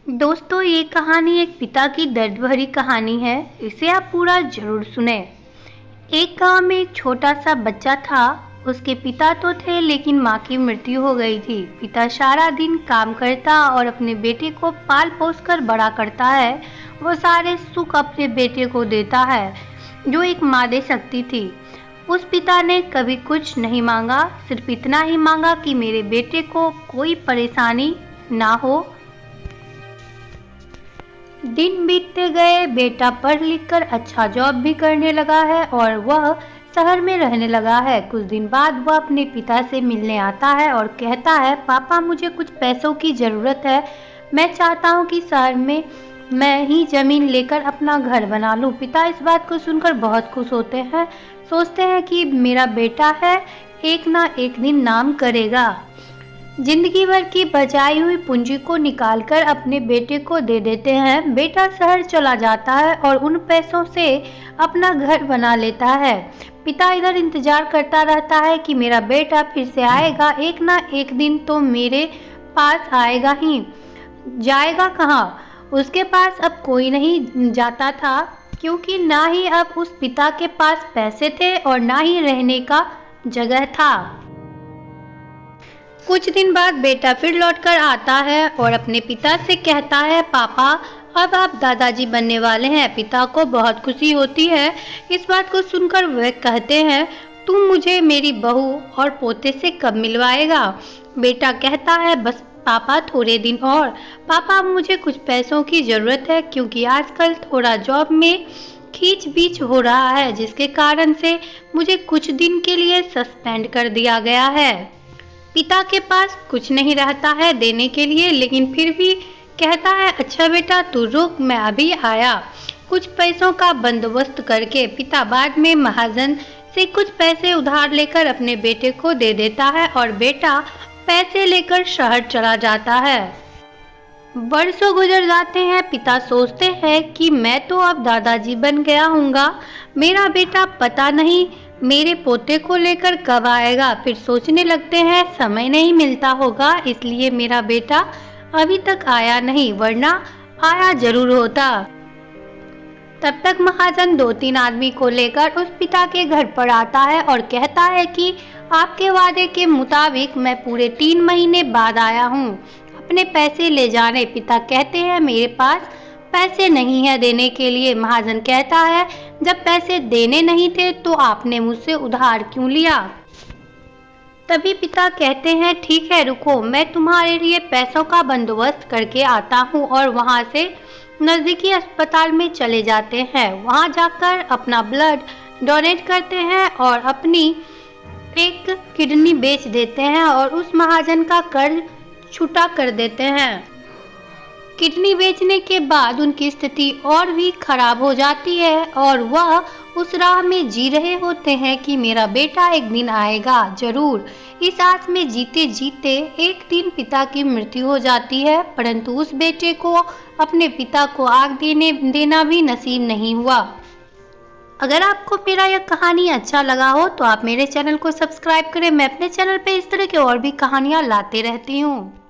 दोस्तों, ये कहानी एक पिता की दर्द भरी कहानी है। इसे आप पूरा जरूर सुने। एक गांव में एक छोटा सा बच्चा था। उसके पिता तो थे, लेकिन माँ की मृत्यु हो गई थी। पिता सारा दिन काम करता और अपने बेटे को पाल पोस कर बड़ा करता है। वो सारे सुख अपने बेटे को देता है, जो एक माँ दे सकती थी। उस पिता ने कभी कुछ नहीं मांगा, सिर्फ इतना ही मांगा कि मेरे बेटे को कोई परेशानी ना हो। दिन बीतते गए, बेटा पढ़ लिख कर अच्छा जॉब भी करने लगा है और वह शहर में रहने लगा है। कुछ दिन बाद वह अपने पिता से मिलने आता है और कहता है, पापा मुझे कुछ पैसों की ज़रूरत है। मैं चाहता हूँ कि शहर में मैं ही ज़मीन लेकर अपना घर बना लूँ। पिता इस बात को सुनकर बहुत खुश होते हैं, सोचते हैं कि मेरा बेटा है, एक ना एक दिन नाम करेगा। जिंदगी भर की बचाई हुई पूंजी को निकालकर अपने बेटे को दे देते हैं। बेटा शहर चला जाता है और उन पैसों से अपना घर बना लेता है। पिता इधर इंतजार करता रहता है कि मेरा बेटा फिर से आएगा, एक ना एक दिन तो मेरे पास आएगा ही। जाएगा कहाँ? उसके पास अब कोई नहीं जाता था, क्योंकि ना ही अब उस पिता के पास पैसे थे और ना ही रहने का जगह था। कुछ दिन बाद बेटा फिर लौटकर आता है और अपने पिता से कहता है, पापा अब आप दादाजी बनने वाले हैं। पिता को बहुत खुशी होती है। इस बात को सुनकर वह कहते हैं, तुम मुझे मेरी बहू और पोते से कब मिलवाएगा? बेटा कहता है, बस पापा थोड़े दिन और। पापा मुझे कुछ पैसों की ज़रूरत है, क्योंकि आजकल थोड़ा जॉब में खींच बीच हो रहा है, जिसके कारण से मुझे कुछ दिन के लिए सस्पेंड कर दिया गया है। पिता के पास कुछ नहीं रहता है देने के लिए, लेकिन फिर भी कहता है, अच्छा बेटा तू रुक, मैं अभी आया। कुछ पैसों का बंदोबस्त करके पिता बाद में महाजन से कुछ पैसे उधार लेकर अपने बेटे को दे देता है और बेटा पैसे लेकर शहर चला जाता है। वर्षों गुजर जाते हैं। पिता सोचते हैं कि मैं तो अब दादाजी बन गया हूँगा, मेरा बेटा पता नहीं मेरे पोते को लेकर कब आएगा। फिर सोचने लगते हैं, समय नहीं मिलता होगा, इसलिए मेरा बेटा अभी तक आया नहीं, वरना आया जरूर होता। तब तक महाजन 2-3 आदमी को लेकर उस पिता के घर पर आता है और कहता है कि आपके वादे के मुताबिक मैं पूरे 3 महीने बाद आया हूँ अपने पैसे ले जाने। पिता कहते हैं, मेरे पास पैसे नहीं है देने के लिए। महाजन कहता है, जब पैसे देने नहीं थे तो आपने मुझसे उधार क्यों लिया? तभी पिता कहते हैं, ठीक है रुको, मैं तुम्हारे लिए पैसों का बंदोबस्त करके आता हूँ। और वहाँ से नज़दीकी अस्पताल में चले जाते हैं। वहाँ जाकर अपना ब्लड डोनेट करते हैं और अपनी एक किडनी बेच देते हैं और उस महाजन का कर्ज छूटा कर देते हैं। किडनी बेचने के बाद उनकी स्थिति और भी खराब हो जाती है और वह उस राह में जी रहे होते हैं कि मेरा बेटा एक दिन आएगा जरूर। इस आस में जीते जीते एक दिन पिता की मृत्यु हो जाती है, परंतु उस बेटे को अपने पिता को आग देना भी नसीब नहीं हुआ। अगर आपको मेरा यह कहानी अच्छा लगा हो तो आप मेरे चैनल को सब्सक्राइब करें। मैं अपने चैनल पे इस तरह की और भी कहानियाँ लाते रहती हूँ।